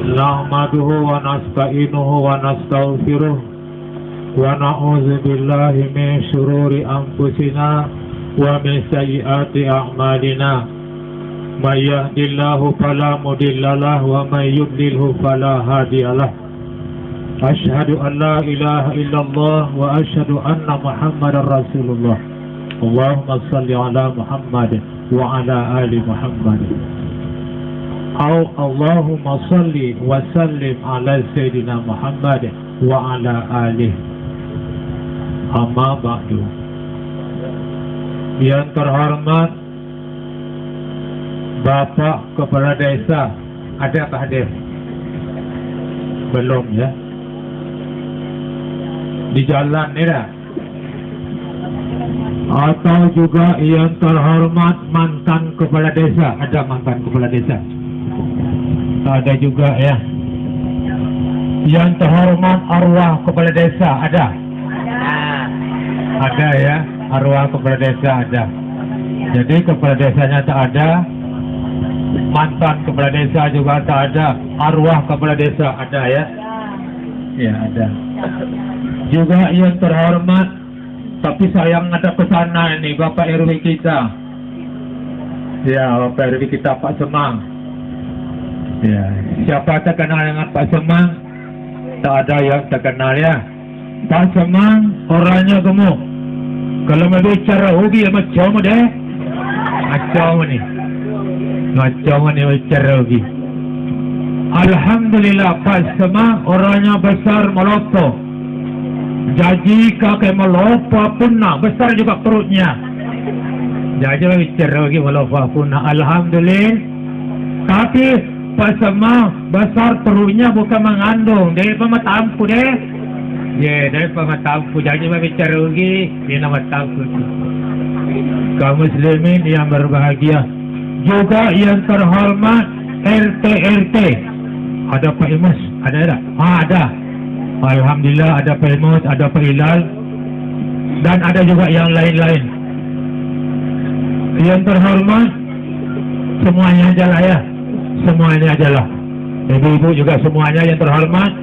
Nahmaduhu wa nasta'inuhu wa nastaghfiruh wa na'udzu billahi min syururi anfusina wa min sayyiati a'malina. May yahdihillahu fala mudhillalah wa may yudlilhu fala hadiyalah. Asyhadu an la ilaha illallah wa asyhadu anna Muhammadar Rasulullah. Allahumma salli ala Muhammad wa ala ali Muhammad. Allahumma salli wa sallim ala Sayyidina Muhammad wa ala alihi. Amma ba'du. Yang terhormat Bapak Kepala Desa, adakah hadir? Belum ya? Di jalan ni dah? Atau juga yang terhormat mantan Kepala Desa, ada mantan Kepala Desa? Ada juga ya. Yang terhormat arwah Kepala Desa ada? Ada ya, arwah Kepala Desa ada. Jadi Kepala Desanya tak ada, mantan Kepala Desa juga tak ada, arwah Kepala Desa ada ya? Ya ada. Juga yang terhormat, tapi sayang ada pesanan ini, Bapak RW kita. Ya, Bapak RW kita Pak Semang. Ya, siapa terkenal dengan Pak Semang? Tak ada yang terkenal ya. Pak Semang orangnya gemuk. Kalau berbicara hobi macam deh. Macam ni. Macam ni berbicara hobi. Alhamdulillah Pak Semang orangnya besar melopo. Jadi kakek melopo pun nak besar juga perutnya. Jadi berbicara hobi melopo pun nak. Alhamdulillah. Tapi Pak Semang besar perutnya bukan mengandung dari pematampu deh. Ya, dari pematampu. Jadi berbicara lagi dia nama tampu tu. Kaum muslimin yang berbahagia, juga yang terhormat RT. Ada Pak Imus, ada tak? Ada. Alhamdulillah ada Pak Imus, ada Pak Hilal, dan ada juga yang lain-lain. Yang terhormat semuanya aja lah ya. Semuanya ajalah. Ibu-ibu juga semuanya yang terhormat.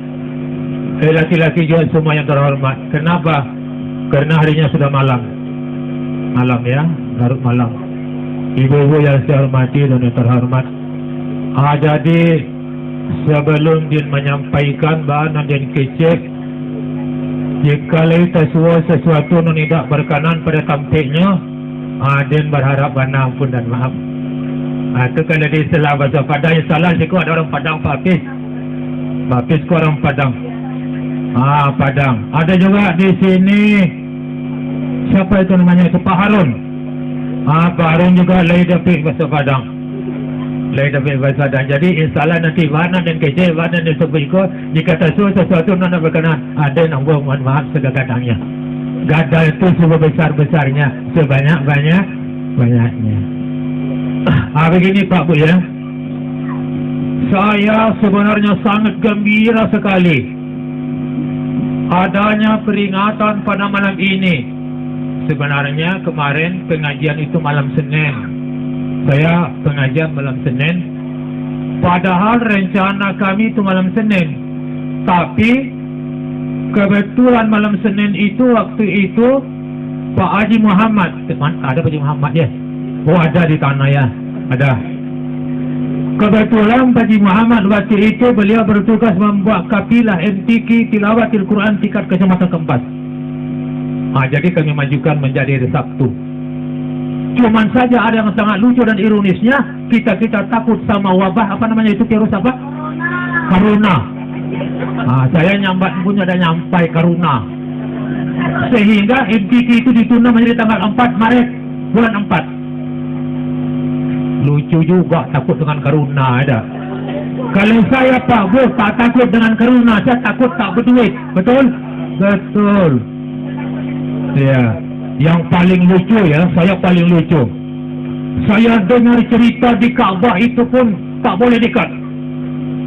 Laki-laki juga semua yang terhormat. Kenapa? Karena harinya sudah malam. Malam ya, larut malam. Ibu-ibu yang saya hormati dan yang terhormat. Jadi sebelum dia menyampaikan bahan dan kecek, jika kita sesuatu yang tidak berkenan pada tampilnya, dia berharap ampun dan maaf. Itu kalau di istilah bahasa Padang yang salah sikit ada orang Padang Pak Hafiz. Pak Hafiz ku orang Padang. Padang. Ada juga di sini siapa itu namanya itu Pak Harun. Pak Harun juga lain dapat bahasa Padang. Lain dapat bahasa Padang. Jadi insyaallah nanti warna dan kecil warna dan sebagainya jika sesuatu nak berkenan ada nak buat mohon maaf segadang-gadangnya. Gadal itu sebesar-besarnya, sebanyak-banyaknya. Begini Pak Bu ya, saya sebenarnya sangat gembira sekali adanya peringatan pada malam ini. Sebenarnya kemarin pengajian itu malam Senin. Saya pengajian malam Senin, padahal rencana kami itu malam Senin. Tapi kebetulan malam Senin itu waktu itu Pak Haji Muhammad, ada Pak Haji Muhammad ya? Oh ada di tanah ya, ada. Kebetulan Pak Haji Muhammad waktu itu beliau bertugas membuat kafilah MTQ Tilawatil Quran tingkat Kecamatan Kempas. Jadi kami majukan menjadi hari Sabtu. Cuman saja ada yang sangat lucu dan ironisnya, kita takut sama wabah apa namanya itu virus apa? Corona. Saya nyambat punya dan nyampai Corona. Sehingga MTQ itu ditunda menjadi tanggal 4 Maret bulan 4. Lucu juga takut dengan Corona ada. Kalau saya Pak Bu tak takut dengan Corona, saya takut tak berduit. Betul? Betul. Ya. Yang paling lucu ya, saya paling lucu. Saya dengar cerita di Kaabah itu pun tak boleh dekat.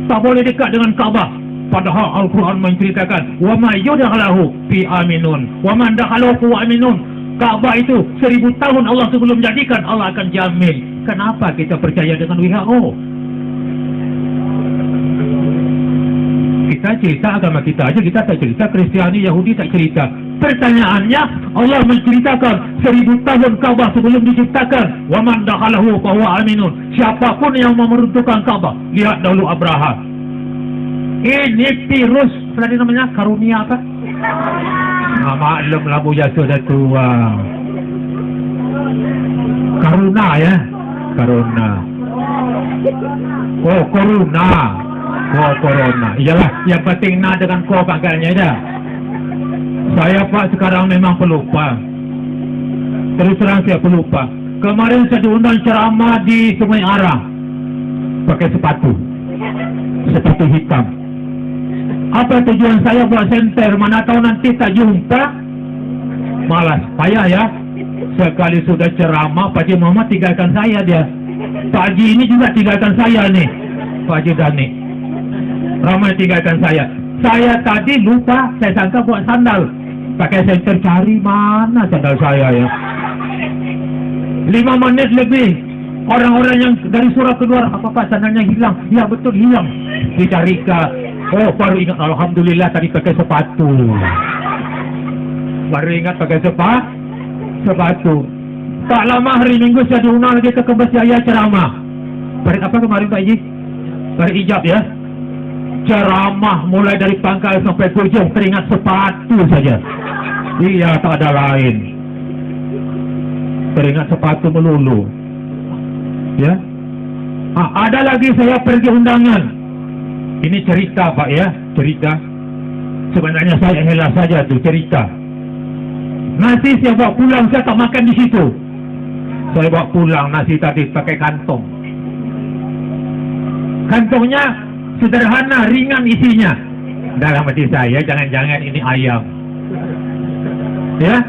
Tak boleh dekat dengan Kaabah. Padahal Al-Quran menceritakan wa ma yudkhalahu fi aminun wa man dakhalahu aminun. Kaabah itu 1000 tahun Allah sebelum jadikan Allah akan jamin Kenapa kita percaya dengan WHO? Kita cerita agama kita aja, kita tak cerita. Kristiani, Yahudi tak cerita. Pertanyaannya, Allah menceritakan 1000 tahun Kaabah sebelum diciptakan. Wa man dakhalahu fa huwa aminun. Siapapun yang mau meruntuhkan Kaabah, lihat dahulu Abraha. Ini virus, tadi namanya karunia apa? Maklumlah Bu Yasir dah tua. Karuna ya, Karuna. Oh, Corona. Oh, Corona. Iyalah, yang penting na dengan ko pangkalnya dah. Saya Pak sekarang memang pelupa. Terus terang saya pelupa. Kemarin saya diundang ceramah di Sungai Arang. Pakai sepatu hitam. Apa tujuan saya buat senter? Mana tahu nanti tak jumpa. Malas, payah ya. Sekali sudah ceramah, Pak Haji Muhammad tinggalkan saya dia. Pak Haji ini juga tinggalkan saya nih. Pak Haji Dhani ramai tinggalkan saya. Saya tadi lupa, saya sangka buat sandal. Pakai senter, cari mana sandal saya ya. 5 menit lebih. Orang-orang yang dari surau keluar, apa sandalnya hilang. Ya betul hilang. Dicari ke, oh baru ingat, alhamdulillah tadi pakai sepatu. Baru ingat pakai sepatu. Tak lama hari Minggu saya diundang lagi ke Kebas Jaya ceramah. Pada apa kemarin Pak Haji? Pada ijab ya. Ceramah mulai dari pangkal sampai ujung, teringat sepatu saja. Iya, tak ada lain. Teringat sepatu melulu. Ya. Ada lagi saya pergi undangan. Ini cerita Pak ya, cerita. Sebenarnya saya helah saja tu cerita. Nasi saya bawa pulang, saya tak makan di situ. Saya bawa pulang nasi tadi pakai kantong. Kantongnya sederhana, ringan isinya. Dalam hati saya, jangan-jangan ini ayam. Ya,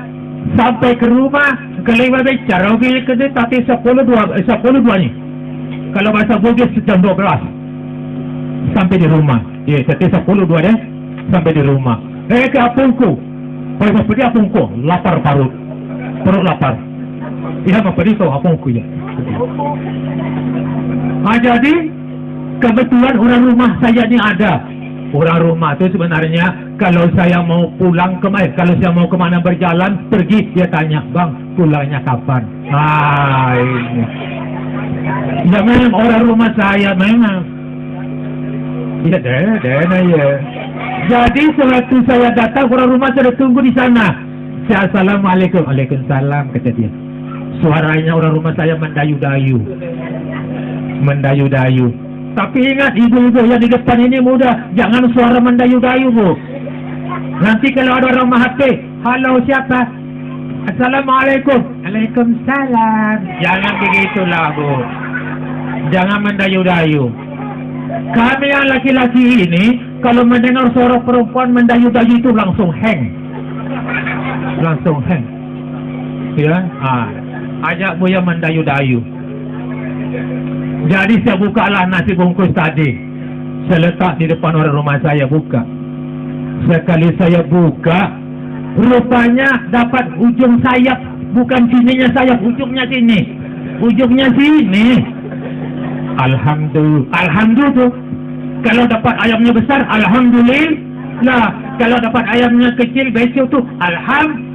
sampai ke rumah, kelima bicara, oke, tapi 10 nih. Kalau bahasa Bugis jam 12. Sampai di rumah. Ya, tapi 10 deh. Sampai di rumah. Ke apungku. Kalau pergi apungku, lapar perut lapar. Iya, pergi ke apungku ya. Jadi kebetulan orang rumah saya ini ada. Orang rumah itu sebenarnya kalau saya mau pulang kemana, kalau saya mau kemana berjalan, pergi, dia tanya, bang, pulangnya kapan? Ini. Ya memang orang rumah saya memang. Ya ya. Jadi sewaktu saya datang, orang rumah sudah tunggu di sana. Saya assalamualaikum, waalaikumsalam, kata dia. Suaranya orang rumah saya mendayu-dayu. Tapi ingat ibu-ibu yang di depan ini muda, jangan suara mendayu-dayu Bu. Nanti kalau ada orang HP, halo siapa? Assalamualaikum. Waalaikumsalam. Jangan begitulah Bu. Jangan mendayu-dayu. Kami yang laki-laki ini, kalau mendengar suara perempuan mendayu-dayu itu langsung hang. Ya, ajak Bu yang mendayu-dayu. Jadi saya bukalah nasi bungkus tadi. Saya letak di depan orang rumah saya, buka. Sekali saya buka, rupanya dapat ujung sayap. Bukan sininya sayap, ujungnya sini. Alhamdulillah tuh. Kalau dapat ayamnya besar, alhamdulillah. Kalau dapat ayamnya kecil, besok tuh alhamdulillah.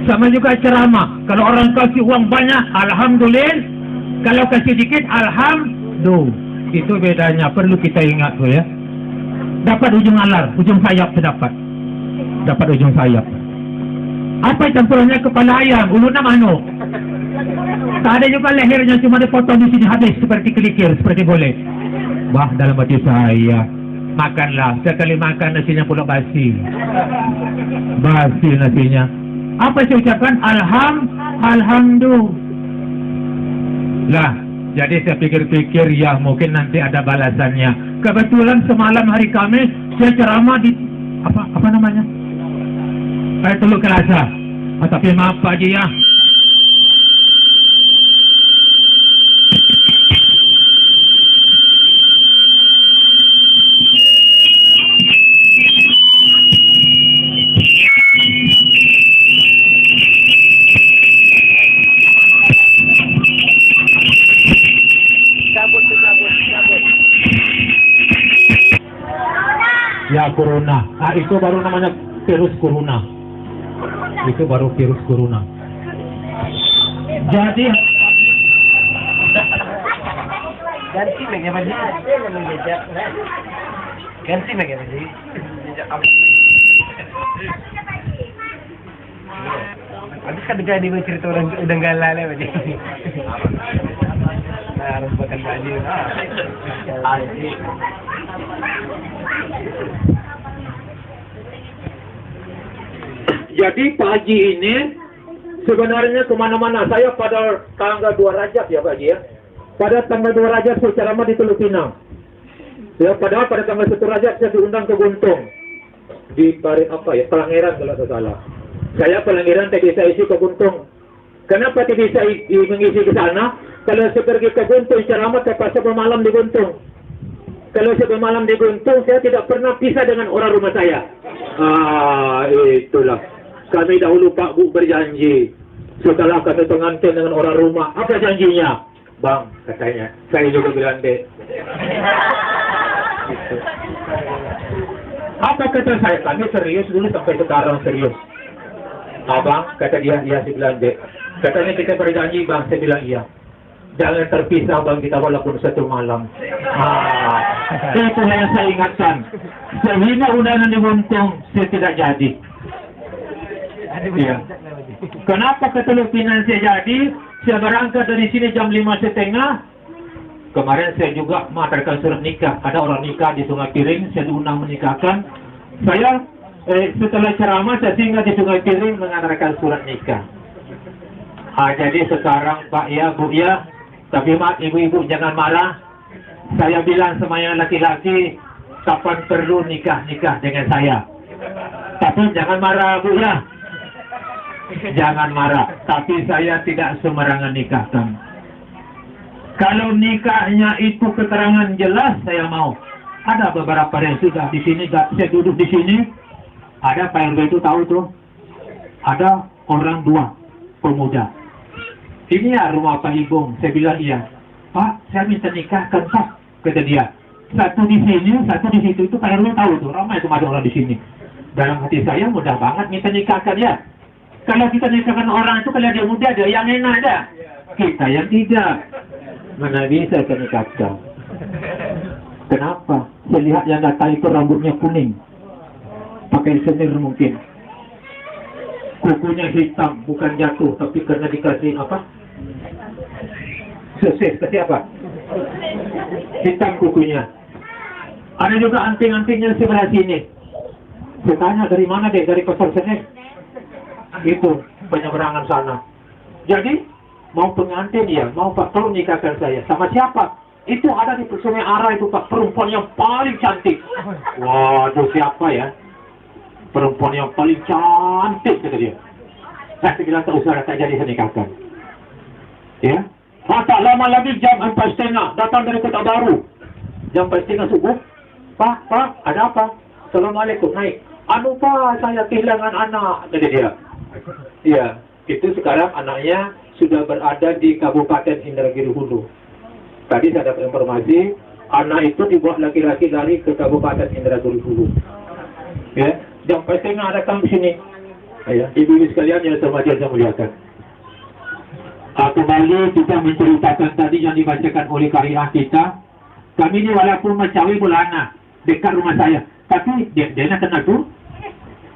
Sama juga ceramah. Kalau orang kasih uang banyak, alhamdulillah. Kalau kasih dikit, alhamdulillah. Itu bedanya, perlu kita ingat tuh ya. Dapat ujung alar, ujung sayap terdapat. Dapat ujung sayap. Apa campurannya kepala ayam, ulunya mano. Tak ada juga lehernya, cuma dipotong di sini habis seperti kelikir, seperti boleh. Wah, dalam hati saya, makanlah. Sekali makan nasinya pula basi. Basi nasinya. Apa saya ucapkan? Alhamdulillah. Lah, jadi saya pikir-pikir ya mungkin nanti ada balasannya. Kebetulan semalam hari Kamis saya ceramah di apa namanya? Teluk Kelasa. Tapi maaf Pak Haji ya. Ya, corona. Ah, itu baru namanya virus corona. Itu baru virus corona. Jadi ganti lagi apa sih? Ganti lagi apa sih? Habis kan juga dia cerita orang udah galau lah macam ni. Nah, rempakan baju. Asik. Jadi Pak Haji ini sebenarnya kemana-mana. Saya pada tanggal 2 Rajab ya Pak Haji ya. Pada tanggal 2 Rajab saya ceramah di Teluk Pinang. Ya, padahal pada tanggal 1 Rajab saya diundang ke Guntung. Di Pelangeran kalau tidak salah. Saya Pelangeran tidak bisa isi ke Guntung. Kenapa tidak bisa mengisi ke sana? Kalau saya pergi ke Guntung ceramah terpaksa bermalam di Guntung. Kalau saya bermalam di Guntung, saya tidak pernah pisah dengan orang rumah saya. Itulah. Kami dahulu Pak Bu berjanji. Setelah kami pengantin dengan orang rumah, apa janjinya? Bang, katanya. Saya juga bilang deh. Gitu. Apa kata saya? Kami serius dulu sampai sekarang serius. Abang, kata dia, iya saya bilang deh. Katanya kita berjanji bang, saya bilang iya. Jangan terpisah bang kita walaupun satu malam. Itu yang saya ingatkan. Sehingga undangan di Guntung, saya tidak jadi. Ya. Kenapa ke Teluk Pinang saya jadi? Saya berangkat dari sini jam 5:30. Kemarin saya juga mengantarkan surat nikah. Ada orang nikah di Sungai Piring, saya diundang menikahkan. Saya setelah ceramah saya singgah di Sungai Piring mengantarkan surat nikah. Jadi sekarang Pak ya, Bu ya, tapi maaf ibu-ibu jangan marah. Saya bilang semuanya laki-laki, kapan perlu nikah-nikah dengan saya. Tapi jangan marah Bu ya. Jangan marah. Tapi saya tidak sembarangan nikahkan. Kalau nikahnya itu keterangan jelas saya mau. Ada beberapa yang sudah di sini, saya duduk di sini. Ada Pak RW itu tahu tuh. Ada orang 2 pemuda. Ini ya rumah Pak Ibung. Saya bilang iya. Pak, saya minta nikahkan Pak. Kata dia. Satu di sini, satu di situ. Itu Pak RW tahu tuh. Ramai itu ada orang di sini. Dalam hati saya mudah banget minta nikahkan ya. Kalau kita nikahkan orang itu kalau dia muda ada yang enak ada. Kita yang tidak. Mana bisa kita nikahkan. Kenapa? Saya lihat yang datang itu rambutnya kuning. Pakai senir mungkin. Kukunya hitam, bukan jatuh, tapi karena dikasih apa? Sosis, kasih apa? Hitam kukunya. Ada juga anting-antingnya sebelah sini. Saya tanya dari mana deh? Dari pasar Senen. Itu penyeberangan sana. Jadi mau pengantin ya, mau Pak tolong nikahkan saya. Sama siapa? Itu ada di Sungai Ara itu Pak, perempuan yang paling cantik. Waduh siapa ya? Perempuan yang paling cantik kata dia. Saya bilang tak usah tak jadi saya nikahkan. Ya. Tak lama lagi jam 4:30 datang dari Kota Baru. Jam 4:30 subuh. Pak, ada apa? Assalamualaikum, naik. Anu Pak, saya kehilangan anak kata dia. Iya, itu sekarang anaknya sudah berada di Kabupaten Indragiri Hulu. Tadi saya dapat informasi, anak itu dibawa laki-laki lari ke Kabupaten Indragiri Hulu. Ya, jam 4:30 datang di sini. Ya, ibu-ibu sekalian yang saya muliakan. Kembali kita menceritakan tadi yang dibacakan oleh karya kita. Kami ini walaupun Macawi Bulana dekat rumah saya, tapi dia nak kenal tu.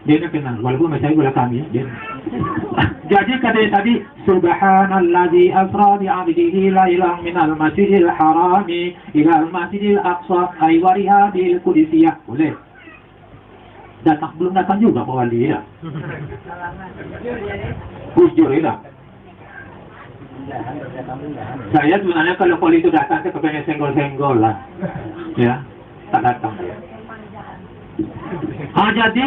Dia nak kenal, walaupun Macawi Bulana kami ya. Jadi kata tadi, Subhanalladzi asra bi 'abdihi lailan minal masjidil harami ilal masjidil aqsa ay warihadil qudusiyah. Boleh. Belum datang juga Pak Wali ya. Jujur ya. Saya sebenarnya kalau Wali itu datang, saya kepengen senggol-senggol lah. Ya, tak datang dia. Jadi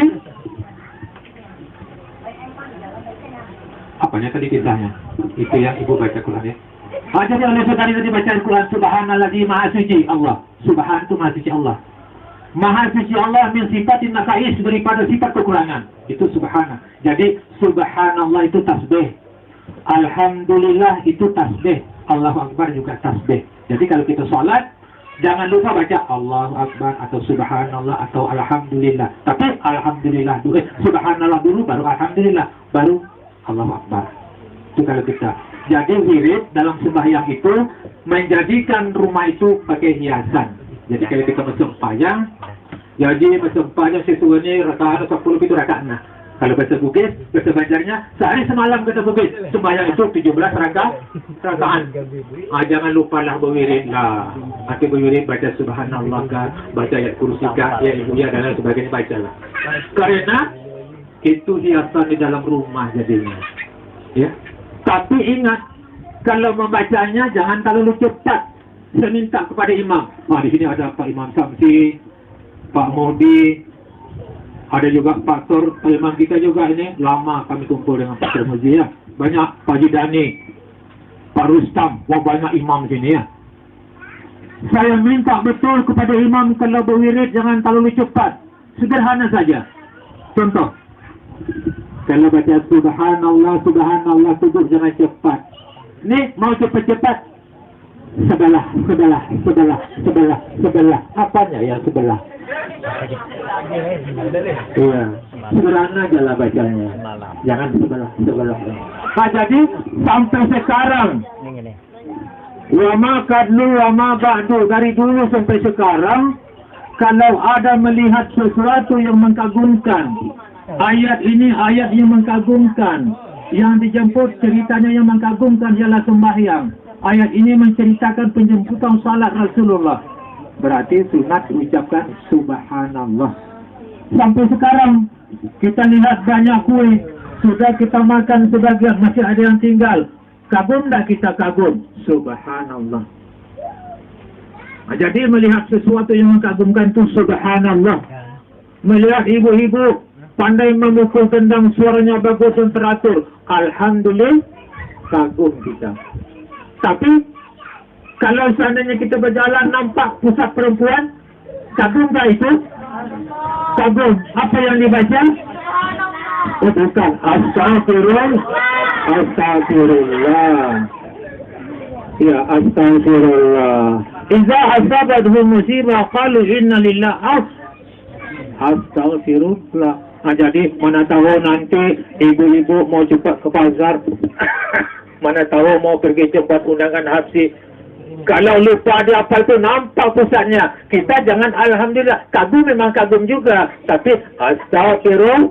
apanya tadi kisahnya? Itu yang ibu baca Quran ya. Jadi oleh saudari tadi baca Quran, Subhanalladzi maha suci Allah. Subhan itu maha suci Allah. Maha suci Allah min sifatin naqais, daripada sifat kekurangan. Itu subhana. Jadi subhanallah itu tasbih. Alhamdulillah itu tasbih. Allahu Akbar juga tasbih. Jadi kalau kita sholat, Jangan lupa baca Allahu Akbar atau Subhanallah atau Alhamdulillah. Tapi Alhamdulillah dulu, Subhanallah dulu, baru Alhamdulillah, baru Allahu Akbar. Itu kalau kita. Jadi wirid dalam sembahyang itu menjadikan rumah itu pakai hiasan. Jadi kalau kita bersembahyang, jadi bersembahyang sesuanya rakaat 10 itu rakaat. Kalau bahasa Bugis, bahasa Banjarnya, sehari semalam kata Bugis, sembahyang itu 17 rakaat. Jangan lupa lah berwirid lah. Nanti berwirid baca Subhanallah kan, baca ayat kursi kan, ya ibu ya dan lain sebagainya baca lah. Karena itu hiasan di dalam rumah jadinya. Ya. Tapi ingat, kalau membacanya jangan terlalu cepat. Saya minta kepada imam. Di sini ada Pak Imam Samsi, Pak Modi, ada juga Pak Tur, imam kita juga ini. Lama kami kumpul dengan Pak Termuji ya. Banyak Pak Jidani, Pak Rustam, banyak imam sini ya. Saya minta betul kepada imam kalau berwirid jangan terlalu cepat. Sederhana saja. Contoh. Kalau baca Subhanallah, Subhanallah, tubuh jangan cepat. Nih, mau cepat-cepat. Sebelah. Apanya ya sebelah? Iya. Sederhana aja lah bacanya. Jangan sebelah. Jadi, sampai sekarang. Wama kadlu, wama ba'du. Dari dulu sampai sekarang, kalau ada melihat sesuatu yang mengagumkan, ayat ini ayat yang mengagumkan, yang dijemput ceritanya yang mengagumkan ialah sembahyang. Ayat ini menceritakan penjemputan salat Rasulullah. Berarti sunat ucapkan Subhanallah. Sampai sekarang kita lihat banyak kue, sudah kita makan sebagian, masih ada yang tinggal. Kagum tak kita kagum? Subhanallah. Jadi melihat sesuatu yang mengagumkan itu Subhanallah. Melihat ibu-ibu pandai memukul kendang, suaranya bagus dan teratur, alhamdulillah, kagum kita. Tapi kalau seandainya kita berjalan nampak pusat perempuan, kagum tak itu? Kagum. Apa yang dibaca? Oh bukan. Astagfirullah. Ya, astagfirullah. Iza asabathu musibah qalu inna lillah. Astagfirullah. Jadi mana tahu nanti ibu-ibu mau cepat ke pasar, mana tahu mau pergi tempat undangan habsi. Kalau lupa dia apa itu nampak pusatnya, kita jangan alhamdulillah. Kagum memang kagum juga, tapi astagfirullah.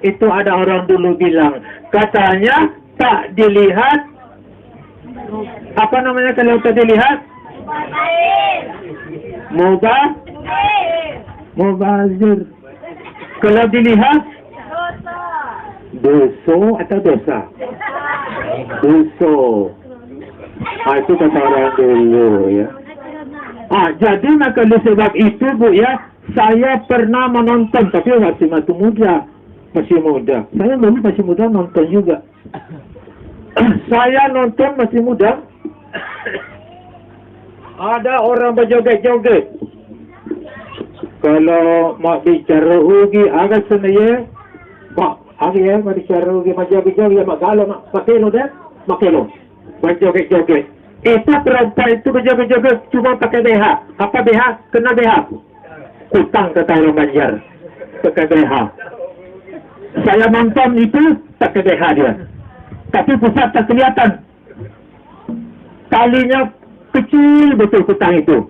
Itu ada orang dulu bilang, katanya tak dilihat. Apa namanya kalau tak dilihat? Mubazir. Kalau dilihat dosa atau dosa? Dosa. Itu kata orang dulu ya. Jadi maka sebab itu Bu ya, saya pernah menonton, tapi masih muda. Saya dulu masih muda nonton juga. Saya nonton masih muda. Ada orang berjoget-joget. Kalau mau bicara ugi agak senaya, Pak, agak mau bicara ugi joget-joget, mak galau mak pakai lo deh, pakai lo, berjoget-joget. Itu perempuan itu berjoget-joget cuma pakai BH. Apa BH? Kena BH. Utang kata orang Banjar, pakai BH. Saya nonton itu pakai BH dia, tapi pusat tak kelihatan. Talinya kecil betul kutang itu.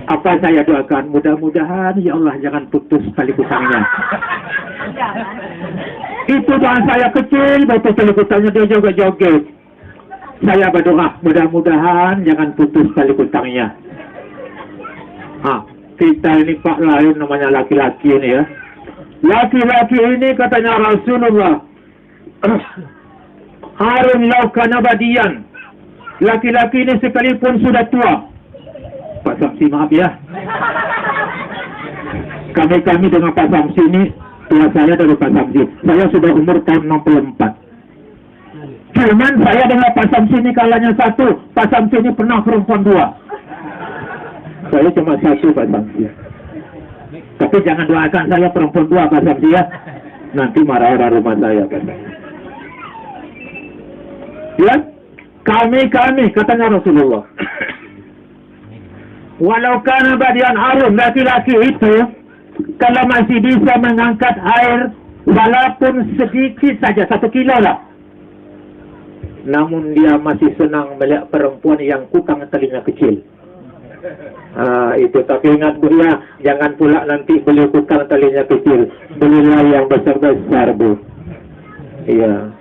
Apa saya doakan, mudah-mudahan ya Allah jangan putus tali kutangnya. Itu doa saya kecil betul tali kutangnya, dia joget-joget. Saya berdoa mudah-mudahan jangan putus tali kutangnya. Kita ini Pak lain namanya laki-laki ini ya. Laki-laki ini katanya Rasulullah, harun laukana badian. Laki-laki ini sekalipun sudah tua. Pak Samsi maaf ya. Kami dengan Pak Samsi ini, tua saya dari Pak Samsi. Saya sudah umur tahun 64. Cuman saya dengan Pak Samsi ini kalanya satu. Pak Samsi ini pernah perempuan 2. Saya cuma satu Pak Samsi. Tapi jangan doakan saya perempuan 2 Pak Samsi ya. Nanti marah orang rumah saya Pak Samsi. Ya? Kami katanya Rasulullah. Walau kana badian harum, laki-laki itu kalau masih bisa mengangkat air walaupun sedikit saja, 1 kilo lah, namun dia masih senang melihat perempuan yang kukang telinga kecil. Itu tapi ingat Bu ya, jangan pula nanti beli kukang telinga kecil, belilah yang besar-besar Bu. Iya.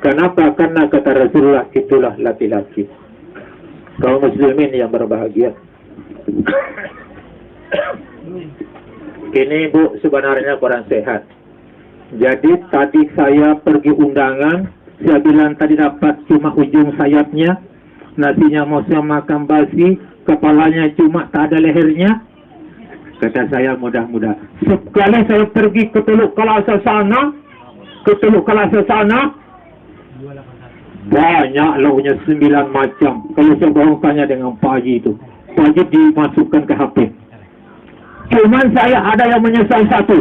Kenapa? Karena kata Rasulullah, itulah laki-laki. Kaum muslimin yang berbahagia. Ini Bu sebenarnya kurang sehat. Jadi tadi saya pergi undangan, saya bilang tadi dapat cuma ujung sayapnya, nasinya mau saya makan basi, kepalanya cuma tak ada lehernya. Kata saya mudah-mudah. Sekali saya pergi ke Teluk Kelasa sana, banyak lauknya 9 macam. Kalau saya bahangkannya dengan Pak Haji itu, Pak Haji dimasukkan ke HP. Cuman saya ada yang menyesal satu.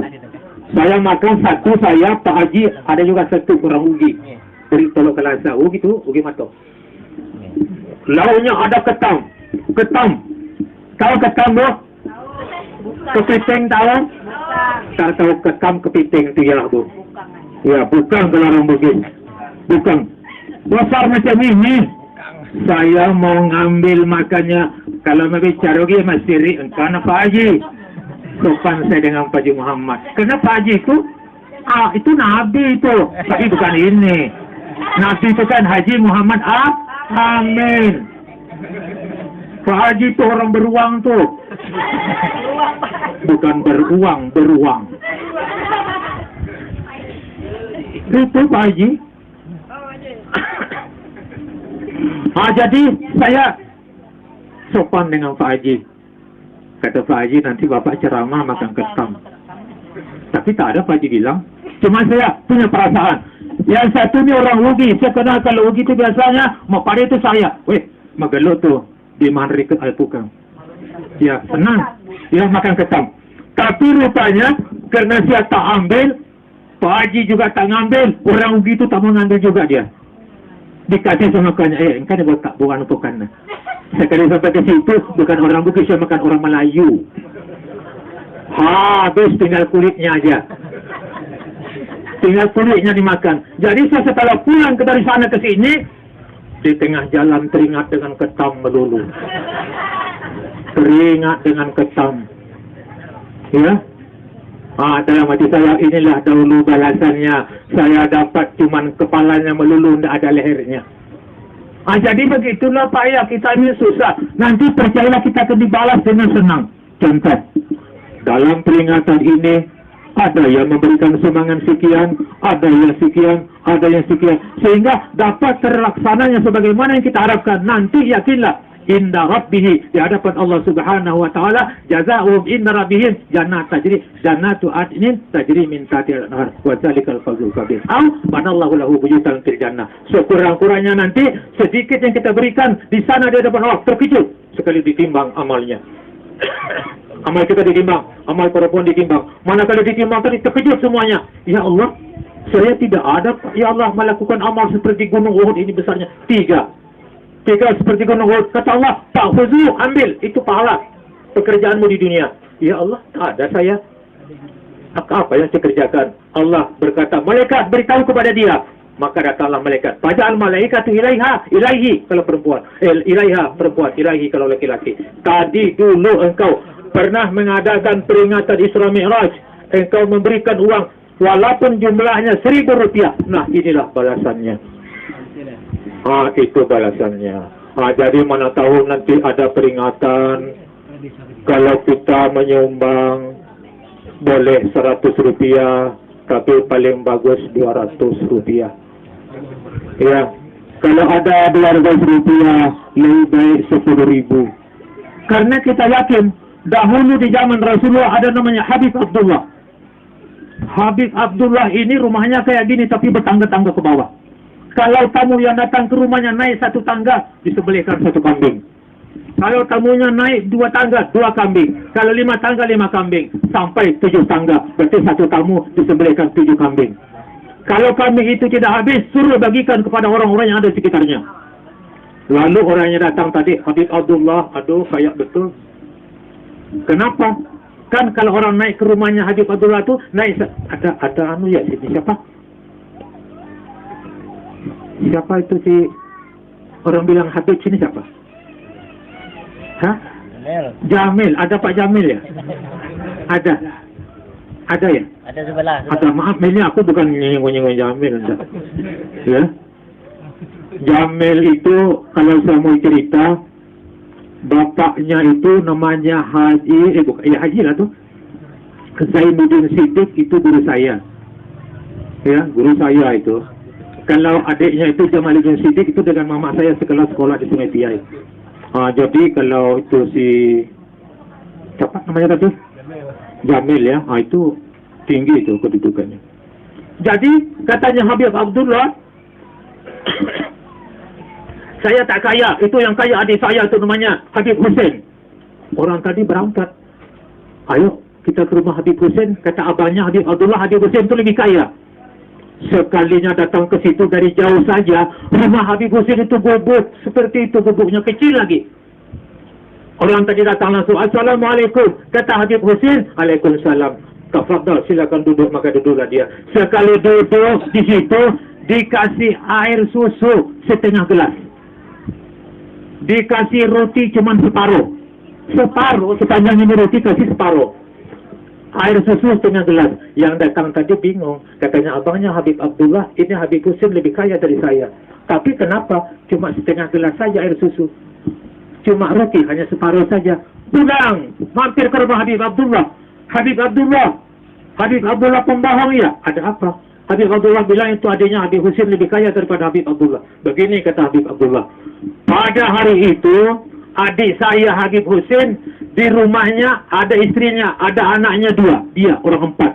Saya makan satu, saya Pak Haji ada juga satu kurang ugi. Dari Teluk Kelasa, ugi matok. Lauknya ada ketam. Tahu ketam Bu? Kepiting tahu? Tak tahu ketam kepiting itu ya Bu. Ya, bukan kalau orang Bugis. Bukan. Besar macam ini. Saya mau ngambil makannya. Kalau mau bicara lagi masih ri. Karena Pak Haji. Sopan saya dengan Pak Haji Muhammad. Karena Pak Haji itu, itu Nabi itu. Tapi bukan ini. Nabi itu kan Haji Muhammad Amin. Pak Haji itu orang beruang tuh. Bukan beruang. Itu Pak Haji. Jadi saya sopan dengan Pak Haji. Kata Pak Haji, nanti Bapak ceramah makan ketam. Tapi tak ada Pak Haji bilang. Cuma saya punya perasaan. Yang satu ni orang Ugi. Saya kenal kalau Ugi itu biasanya mau pada itu saya. Weh, magalut tuh di Manri ke Alpukang. Ya, senang. Dia makan ketam. Tapi rupanya karena saya tak ambil, Pak Haji juga tak ngambil. Orang Ugi itu tak mau ngambil juga dia. Dikasih sama kawannya, engkau dia bukan untuk kanan. Sekali sampai ke situ, bukan orang Bugis, saya makan orang Melayu. Habis tinggal kulitnya aja. Tinggal kulitnya dimakan. Jadi saya setelah pulang dari sana ke sini, di tengah jalan teringat dengan ketam melulu. Teringat dengan ketam. Ya. Dalam hati saya, inilah dahulu balasannya. Saya dapat cuman kepalanya melulu, tidak ada lehernya. Jadi begitulah Pak ya, kita ini susah. Nanti percayalah kita akan dibalas dengan senang. Contoh, dalam peringatan ini, ada yang memberikan sumbangan sekian, ada yang sekian, ada yang sekian. Sehingga dapat terlaksananya sebagaimana yang kita harapkan. Nanti yakinlah, inda rabbihi, di hadapan Allah subhanahu wa ta'ala, jaza'uhum inda rabbihim jannatu adnin tajri min tahtiha al-anhar wa dzalikal fadlul kabir. Manallahu lahu buyutan fil jannah. Sekurang-kurangnya nanti sedikit yang kita berikan di sana di hadapan Allah, terkejut sekali ditimbang amalnya. Amal kita ditimbang, amal perempuan ditimbang. Manakala ditimbang tadi terkejut semuanya. Ya Allah, saya tidak ada ya Allah melakukan amal seperti gunung Uhud ini besarnya. Tiga seperti gunung Uhud. Kata Allah, tak khuzu, ambil. Itu pahala pekerjaanmu di dunia. Ya Allah, tak ada saya. Apa yang saya kerjakan? Allah berkata, malaikat beritahu kepada dia. Maka datanglah malaikat. Padahal malaikat itu ilaihi kalau perempuan. Ilaiha perempuan, ilaihi kalau laki-laki. Tadi dulu engkau pernah mengadakan peringatan Isra Mi'raj. Engkau memberikan uang walaupun jumlahnya 1.000 rupiah. Nah, inilah balasannya. Itu balasannya. Jadi mana tahu nanti ada peringatan. Kalau kita menyumbang boleh 100 rupiah, tapi paling bagus 200 rupiah. Ya, kalau ada 200 rupiah, lebih baik 10.000. Karena kita yakin, dahulu di zaman Rasulullah ada namanya Habib Abdullah. Habib Abdullah ini rumahnya kayak gini, tapi bertangga-tangga ke bawah. Kalau tamu yang datang ke rumahnya naik 1 tangga, disembelihkan 1 kambing. Kalau tamunya naik 2 tangga, 2 kambing. Kalau 5 tangga, 5 kambing. Sampai 7 tangga, berarti 1 tamu disembelihkan 7 kambing. Kalau kambing itu tidak habis, suruh bagikan kepada orang-orang yang ada di sekitarnya. Lalu orangnya datang tadi, Habib Abdullah, aduh kayak betul. Kenapa? Kan kalau orang naik ke rumahnya Habib Abdullah tu naik ada anu ya sini siapa? Siapa itu si orang bilang Habib sini siapa? Hah? Jamil, ada Pak Jamil ya? Ada. Ada ya? Ada sebelah. Ada, maaf ini aku bukan nyinggung-nyinggung Jamil enggak. Ya. Jamil itu kalau saya mau cerita, bapaknya itu namanya Haji, Haji lah tuh. Zainuddin Siddiq itu guru saya. Ya, guru saya itu. Kalau adiknya itu Jamaluddin Siddiq itu dengan mama saya sekelas sekolah di Sungai Tiai. Jadi kalau itu si siapa namanya tadi? Jamil ya, itu tinggi itu kedudukannya. Jadi katanya Habib Abdullah, saya tak kaya, itu yang kaya adik saya itu namanya Habib Hussein. Orang tadi berangkat, ayo kita ke rumah Habib Hussein, kata abangnya Habib Abdullah, Habib Hussein itu lebih kaya. Sekalinya datang ke situ dari jauh saja, rumah Habib Hussein itu gubuk, seperti itu gubuknya kecil lagi. Orang tadi datang langsung, Assalamualaikum, kata Habib Hussein, Waalaikumsalam. Tafadhal, silakan duduk, maka duduklah dia. Sekali duduk di situ, dikasih air susu setengah gelas. Dikasih roti cuma separuh. Separuh, sepanjang ini roti kasih separuh. Air susu setengah gelas. Yang datang tadi bingung. Katanya abangnya Habib Abdullah, ini Habib Hussein lebih kaya dari saya. Tapi kenapa cuma setengah gelas saja air susu? Cuma roti hanya separuh saja. Pulang, mampir ke rumah Habib Abdullah. Habib Abdullah, Habib Abdullah pembohong ya? Ada apa? Habib Abdullah bilang itu adiknya Habib Hussein lebih kaya daripada Habib Abdullah. Begini kata Habib Abdullah. Pada hari itu, adik saya Habib Hussein di rumahnya ada istrinya, ada anaknya 2. Dia orang 4.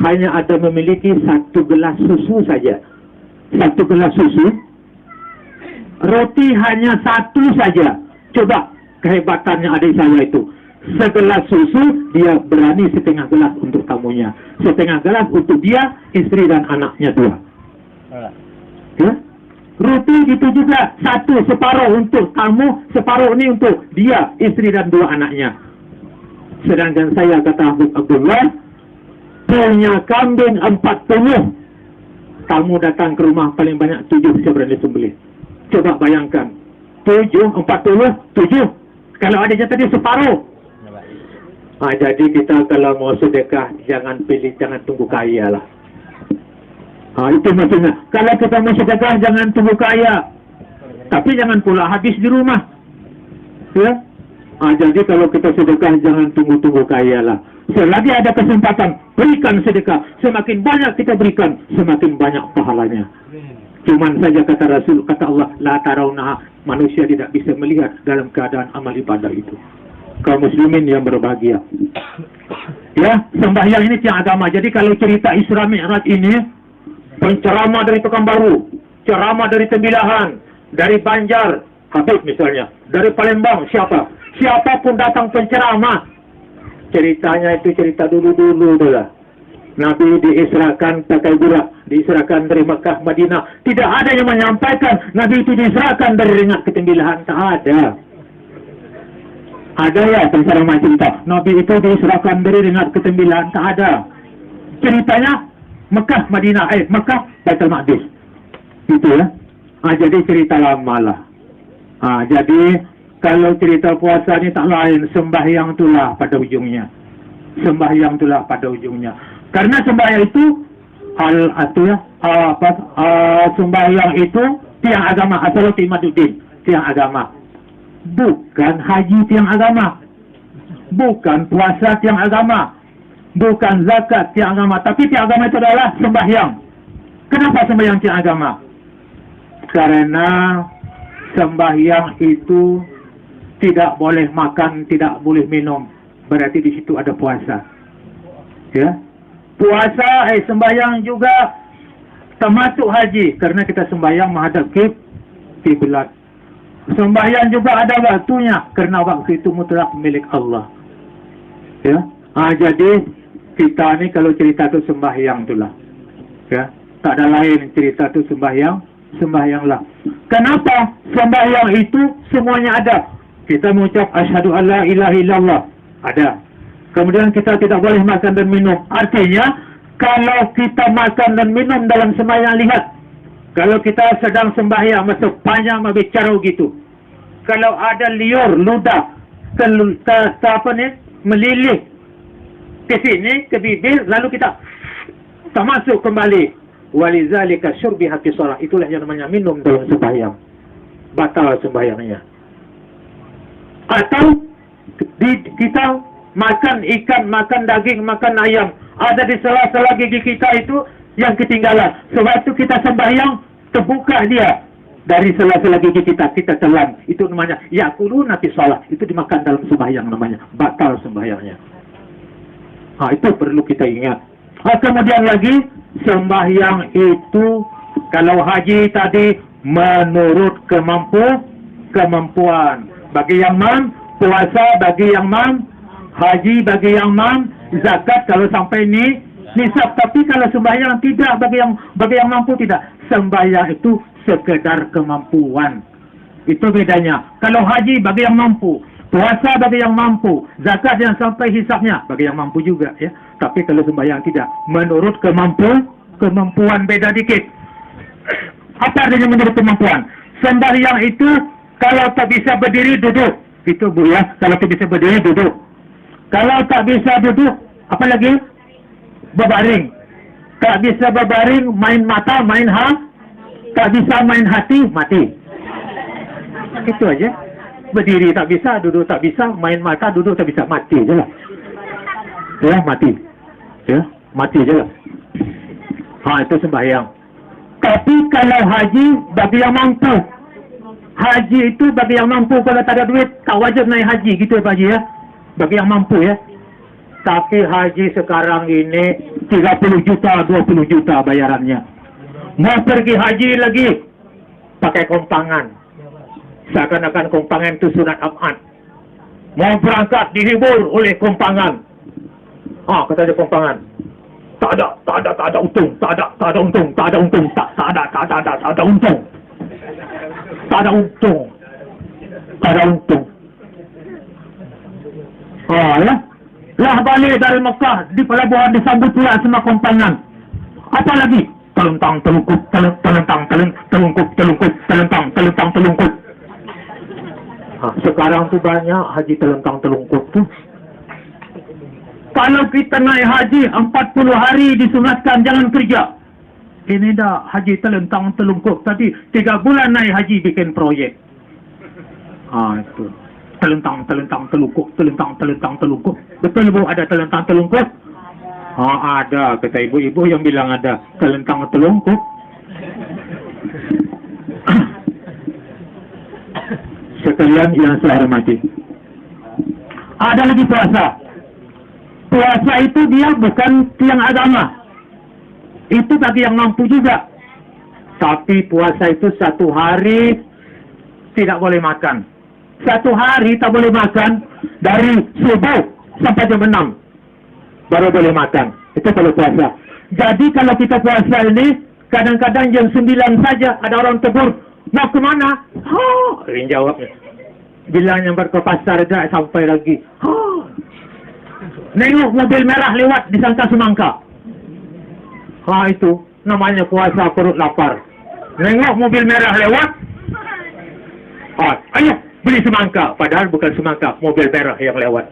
Hanya ada memiliki 1 gelas susu saja. 1 gelas susu. Roti hanya 1 saja. Coba kehebatannya adik saya itu. Segelas susu, dia berani setengah gelas untuk tamunya. Setengah gelas untuk dia, istri dan anaknya 2. Ya? Roti gitu juga. 1 separuh untuk tamu, separuh ini untuk dia, istri dan 2 anaknya. Sedangkan saya kata Habib Abdullah, punya kambing 40. Tamu datang ke rumah paling banyak 7 saya berani sembelih. Coba bayangkan. 7, 40, 7. Kalau adanya tadi separuh. Jadi kita kalau mau sedekah, jangan tunggu kaya lah. Itu maksudnya. Kalau kita mau sedekah, jangan tunggu kaya. Tapi jangan pula habis di rumah. Ya. Jadi kalau kita sedekah, jangan tunggu kaya lah. Selagi ada kesempatan, berikan sedekah. Semakin banyak kita berikan, semakin banyak pahalanya. Cuman saja kata Rasul, kata Allah, la tarawna, manusia tidak bisa melihat dalam keadaan amal ibadah itu. Kaum muslimin yang berbahagia. Ya, sembahyang ini tiang agama. Jadi kalau cerita Isra Mi'raj ini, penceramah dari Pekanbaru, ceramah dari Tembilahan, dari Banjar, Habib misalnya, dari Palembang, siapapun datang penceramah, ceritanya itu cerita dulu-dulu lah. Nabi diisrakan pakai burak, diisrakan dari Mekah, Madinah. Tidak ada yang menyampaikan Nabi itu diisrakan dari Ringat ke Tembilahan. Tak ada. Ada ya penceramah cerita Nabi itu diisrakan dari Ringat ke Tembilahan. Tak ada. Ceritanya Mekah, Madinah, Mekah, Baitul Maqdis. Itu ya. Jadi cerita lama lah. Jadi kalau cerita puasa ini tak lain, sembahyang itulah pada ujungnya. Sembahyang itulah pada ujungnya. Karena sembahyang itu sembahyang itu tiang agama, as-salatu imaduddin, tiang agama. Bukan haji tiang agama. Bukan puasa tiang agama. Bukan zakat tiang agama, tapi tiang agama itu adalah sembahyang. Kenapa sembahyang tiang agama? Karena sembahyang itu tidak boleh makan, tidak boleh minum. Berarti di situ ada puasa. Ya. Puasa, sembahyang juga termasuk haji. Karena kita sembahyang menghadap kiblat. Sembahyang juga ada waktunya. Karena waktu itu mutlak milik Allah. Ya. Jadi kita ni kalau cerita tu sembahyang itulah. Ya. Tak ada lain cerita tu sembahyang. sembahyanglah. Kenapa? Sembahyang itu semuanya ada. Kita mengucap asyhadu alla ilaha illallah, ada. Kemudian kita tidak boleh makan dan minum. Artinya, kalau kita makan dan minum dalam sembahyang, lihat. Kalau kita sedang sembahyang, masuk panjang berbicara gitu. Kalau ada liur, ludah, melilih ke sini, ke bibir, lalu kita masuk kembali. Walizalika syurbi hati sholat. Itulah yang namanya minum dalam sembahyang. Batal sembahyangnya. Atau kita makan ikan, makan daging, makan ayam, ada di sela-sela gigi kita itu yang ketinggalan. Sebab itu kita sembahyang, terbuka dia dari sela-sela gigi kita telan. Itu namanya yakuluna fi shalah. Itu dimakan dalam sembahyang namanya. Batal sembahyangnya. Itu perlu kita ingat. Kemudian lagi, sembahyang itu kalau haji tadi menurut kemampuan. Bagi yang puasa bagi yang haji bagi yang zakat kalau sampai nisab. Tapi kalau sembahyang tidak, bagi yang mampu tidak. Sembahyang itu sekedar kemampuan. Itu bedanya. Kalau haji bagi yang mampu, puasa bagi yang mampu, zakat yang sampai hisabnya bagi yang mampu juga ya. Tapi kalau sembahyang tidak, menurut kemampuan beda dikit. Apa artinya menurut kemampuan? Sembahyang itu kalau tak bisa berdiri, duduk. Itu Bu ya, kalau tak bisa berdiri, duduk. Kalau tak bisa duduk, apa lagi? Berbaring. Tak bisa berbaring, main mata, main tak bisa main hati, mati. Itu aja. Berdiri tak bisa, duduk tak bisa, main mata, duduk tak bisa, mati je lah. Ya, mati. Ya, mati je lah. Itu sembahyang. Tapi kalau haji, bagi yang mampu. Haji itu bagi yang mampu. Kalau tak ada duit, tak wajib naik haji. Gitu ya Pak Haji ya. Bagi yang mampu ya. Tapi haji sekarang ini 30 juta, 20 juta bayarannya. Mau pergi haji lagi, pakai kompangan. Seakan-akan kompangan itu sunat abad. Mau berangkat dihibur oleh kompangan. Kata dia kompangan. Tak ada untung, tak ada untung, tak ada untung, tak ada untung. Tak ada untung. Ya. Lah balik dari Mekah, di pelabuhan disambut pula sama kompangan. Apa lagi? Telentang, telungkup, telungkup. Sekarang tu banyak haji telentang, telungkup tu. Kalau kita naik haji 40 hari disunatkan jangan kerja. Ini dah haji telentang, telungkup. Tadi 3 bulan naik haji bikin proyek. Itu. Telentang, telungkup. Betul Bu, ada telentang, telungkup? Ada. Kata ibu-ibu yang bilang ada telentang, telungkup. Sekalian yang saya hormati. Ada lagi puasa. Puasa itu dia bukan tiang agama. Itu bagi yang mampu juga. Tapi puasa itu 1 hari tidak boleh makan. 1 hari tak boleh makan dari subuh sampai jam 6. Baru boleh makan. Itu kalau puasa. Jadi kalau kita puasa ini, kadang-kadang jam 9 saja ada orang tegur. Mau ke mana? Ini jawabnya. Bilang yang ke pasar dah sampai lagi. Nengok mobil merah lewat disangka semangka. Itu namanya puasa perut lapar. Nengok mobil merah lewat. Ayo beli semangka. Padahal bukan semangka, mobil merah yang lewat.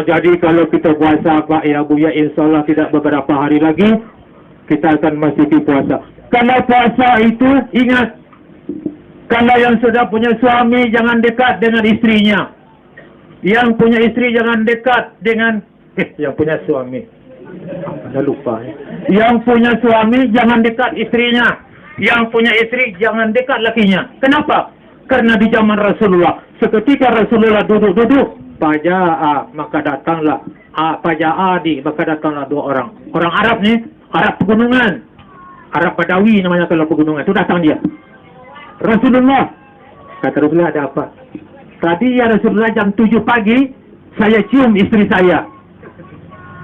Jadi kalau kita puasa Pak ya Bu ya, insyaAllah tidak beberapa hari lagi kita akan masuki puasa. Kalau puasa itu ingat, kalau yang sudah punya suami jangan dekat dengan istrinya. Yang punya istri jangan dekat dengan yang punya suami. Anda lupa ya. Yang punya suami jangan dekat istrinya. Yang punya istri jangan dekat lakinya. Kenapa? Karena di zaman Rasulullah, seketika Rasulullah duduk-duduk, Paja'a, maka datanglah Paja'adi, maka datanglah 2 orang. Orang Arab nih, Arab pegunungan. Arab Badawi namanya kalau pegunungan. Itu datang dia. Rasulullah. Kata Rasulullah, ada apa? Tadi ya Rasulullah jam 7 pagi, saya cium istri saya.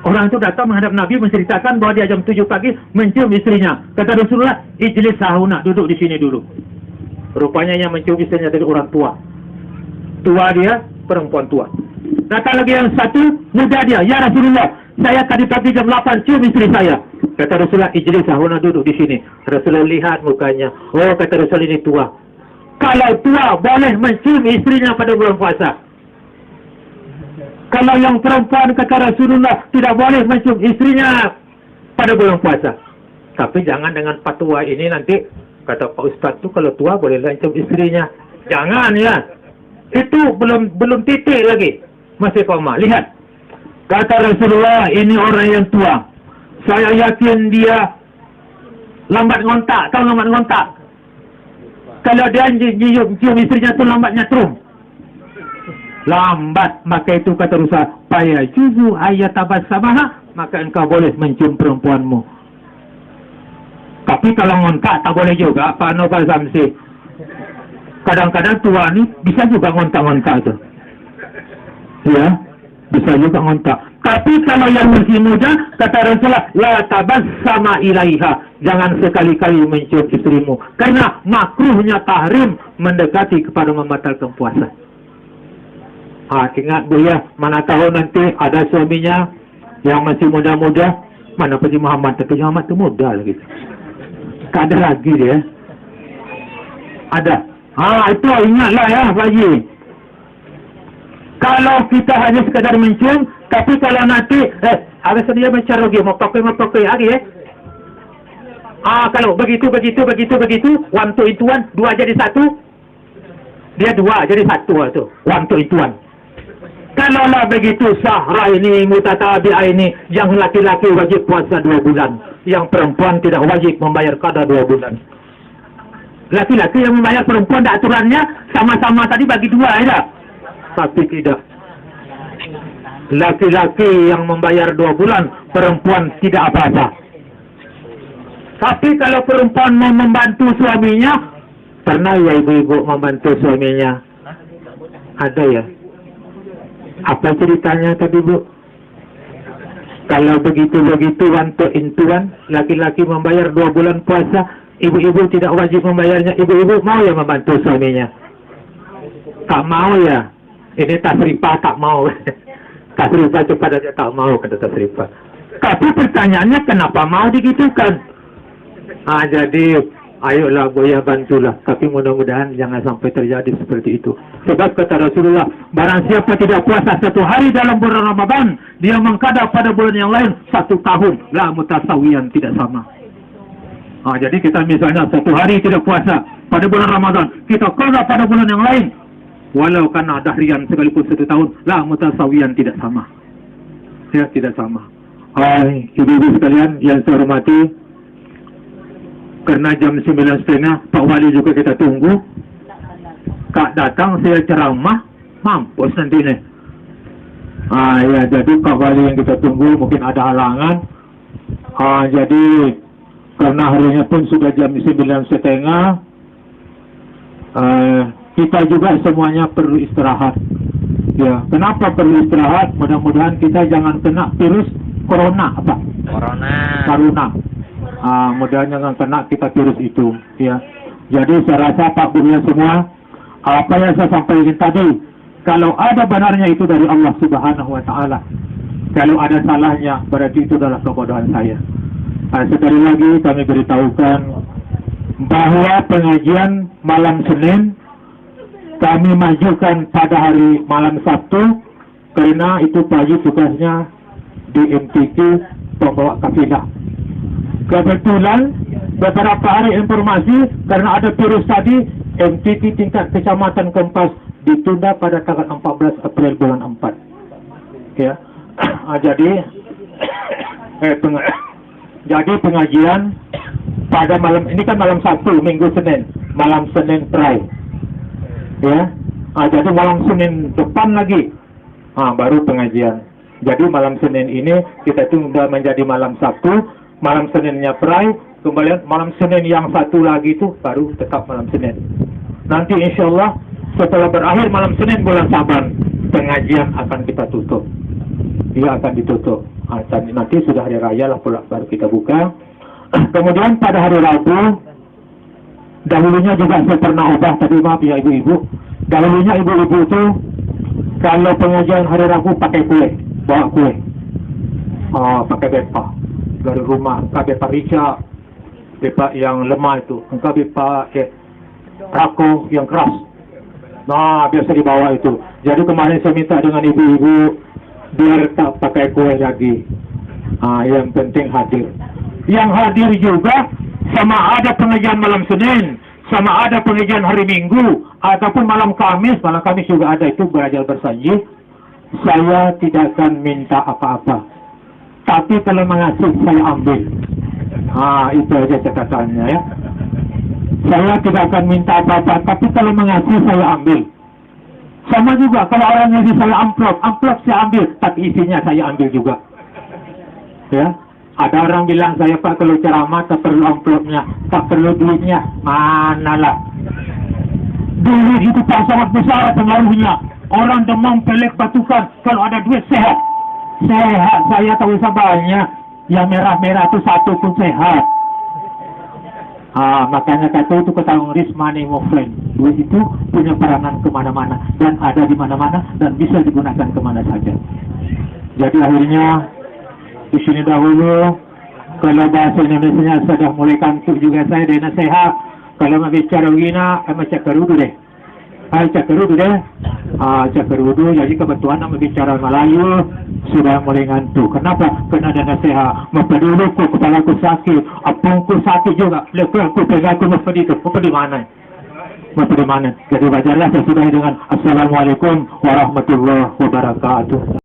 Orang itu datang menghadap Nabi menceritakan bahwa dia jam 7 pagi mencium istrinya. Kata Rasulullah, ijlis sahuna, duduk di sini dulu. Rupanya yang mencium istrinya dari orang tua. Tua dia, perempuan tua. Datang lagi yang satu, muda dia. Ya Rasulullah, saya tadi pagi jam 8 cium istri saya. Kata Rasulullah, ijlis sahuna, duduk di sini. Rasulullah lihat mukanya. Oh, kata Rasulullah, ini tua. Kalau tua boleh mencium istrinya pada bulan puasa. Kalau yang perempuan, kata Rasulullah, tidak boleh mencium istrinya pada bulan puasa. Tapi jangan dengan fatwa ini nanti, kata Pak Ustadz tuh kalau tua boleh mencium istrinya. Jangan ya. Itu belum titik lagi. Masih koma. Lihat. Kata Rasulullah, ini orang yang tua. Saya yakin dia lambat ngontak. Tahu lambat ngontak? Kalau dia cium istrinya tu lambat nyetrum. Lambat, maka itu kata Rasulullah, paya juzu ayat tabassamaha, maka engkau boleh mencium perempuanmu. Tapi kalau ngontak tak boleh juga, Pak Nova Samsi. Kadang-kadang tua ni bisa juga ngontak-ngontak tu. Ya, bisa juga ngontak. Tapi kalau yang masih muda, kata Rasulullah, la tabassama ilaiha, jangan sekali-kali mencium istrimu. Karena makruhnya tahrim mendekati kepada membatalkan puasa. Ingat Bu ya, mana tahu nanti ada suaminya yang masih muda-muda, mana Haji Muhammad, tapi Muhammad tu muda lagi. Tak ada lagi dia. Ada. Itu ingatlah ya Pak Haji. Kalau kita hanya sekadar mencium, tapi kalau nanti, ada sedia bicara lagi, mau pakai lagi ya. Kalau begitu, one to into one, dua jadi satu, dia dua jadi satu tu, one to into one. Kalaulah begitu sahra ini, mutatabi'ah ini, yang laki-laki wajib puasa 2 bulan, yang perempuan tidak wajib membayar qada 2 bulan. Laki-laki yang membayar, perempuan tak aturannya sama-sama tadi bagi 2 ya. Tapi tidak. Laki-laki yang membayar 2 bulan, perempuan tidak apa-apa. Tapi kalau perempuan mau membantu suaminya, pernah ya ibu-ibu membantu suaminya? Ada ya? Apa ceritanya tadi Bu? Kalau begitu-begitu one to into one, laki-laki membayar 2 bulan puasa, ibu-ibu tidak wajib membayarnya. Ibu-ibu mau ya membantu suaminya? Tak mau ya? Ini tasrifah tak mau. Tasrifah cepat aja tak mau, kata tasrifah. Tapi pertanyaannya kenapa mau digitukan? Jadi ayolah Buya bantulah. Tapi mudah-mudahan jangan sampai terjadi seperti itu. Sebab kata Rasulullah, barang siapa tidak puasa 1 hari dalam bulan Ramadan, dia mengqada pada bulan yang lain 1 tahun. La mutasawiyan, tidak sama. Jadi kita misalnya 1 hari tidak puasa pada bulan Ramadan, kita qada pada bulan yang lain, walau kana dahrian sekalipun 1 tahun, la mutasawiyan, tidak sama. Ya, tidak sama. Ibu-ibu sekalian yang saya hormati, karena jam 9.30 Pak Wali juga kita tunggu. Kak datang, saya ceramah, mampus nanti nih. Ya, jadi Pak Wali yang kita tunggu mungkin ada halangan. Jadi karena harinya pun sudah jam 9.30, kita juga semuanya perlu istirahat. Ya, kenapa perlu istirahat? Mudah-mudahan kita jangan kena virus corona apa? Corona. Mudah-mudahan jangan kena kita virus itu. Ya, jadi saya rasa Pak Buya semua, apa yang saya sampaikan tadi, kalau ada benarnya itu dari Allah Subhanahu wa Ta'ala. Kalau ada salahnya, berarti itu adalah kebodohan saya. Sekali lagi kami beritahukan bahwa pengajian malam Senin kami majukan pada hari malam Sabtu, karena itu pagi tugasnya di MTQ pembawa kafilah. Kebetulan beberapa hari informasi karena ada virus tadi, MTQ tingkat kecamatan Kempas ditunda pada tanggal 14 April bulan 4. Ya. Jadi pengajian pada malam ini kan malam Sabtu, minggu Senin, malam Senin try. Ya. Jadi malam Senin depan lagi baru pengajian. Jadi malam Senin ini kita tunda menjadi malam Sabtu, malam Seninnya try, kemudian malam Senin yang satu lagi itu baru tetap malam Senin. Nanti insya Allah setelah berakhir malam Senin bulan Saban, pengajian akan kita tutup. Dia akan ditutup. Nanti sudah hari raya lah pula baru kita buka. Kemudian pada hari Rabu, dahulunya juga saya pernah ubah, tadi maaf ya ibu-ibu. Dahulunya ibu-ibu itu kalau pengajian hari Rabu pakai kue, bawa kue. Pakai bepa dari rumah, pakai bepa rica, bepa yang lemah itu, engkau bepa rako yang keras. Nah, biasa dibawa itu. Jadi kemarin saya minta dengan ibu-ibu biar tak pakai kue lagi. Yang penting hadir. Yang hadir juga sama ada pengajian malam Senin, sama ada pengajian hari Minggu, ataupun malam Kamis juga ada itu belajar bersanji. Saya tidak akan minta apa-apa. Tapi kalau mengasih saya ambil. Itu aja catatannya ya. Saya tidak akan minta apa-apa, tapi kalau mengasih saya ambil. Sama juga kalau orang ngasih saya amplop saya ambil, tapi isinya saya ambil juga. Ya, ada orang bilang saya Pak kalau ceramah tak perlu amplopnya, tak perlu duitnya, manalah. Duit itu tak sangat besar pengaruhnya. Orang demam pelek batukan, kalau ada duit sehat. Sehat saya tak usah banyak, yang merah-merah itu satu pun sehat. Makanya kata itu ketahuan risk money movement. Duit itu punya peranan kemana-mana dan ada di mana-mana dan bisa digunakan kemana saja. Jadi akhirnya di sini dahulu kalau bahasa Indonesia sudah mulai kantuk juga saya dan nasihat. Kalau mau bicara wina, macam kerudu deh. Cakerudu deh. Cakerudu. Jadi kebetulan mau bicara Melayu sudah mulai ngantuk. Kenapa? Kena ada nasihat. Mempeduluku kepala ku sakit, apungku sakit juga. Lepas aku pegang aku mempedi itu. Mempedi mana? Mempedi mana? Jadi wajarlah saya sudah dengan Assalamualaikum warahmatullahi wabarakatuh.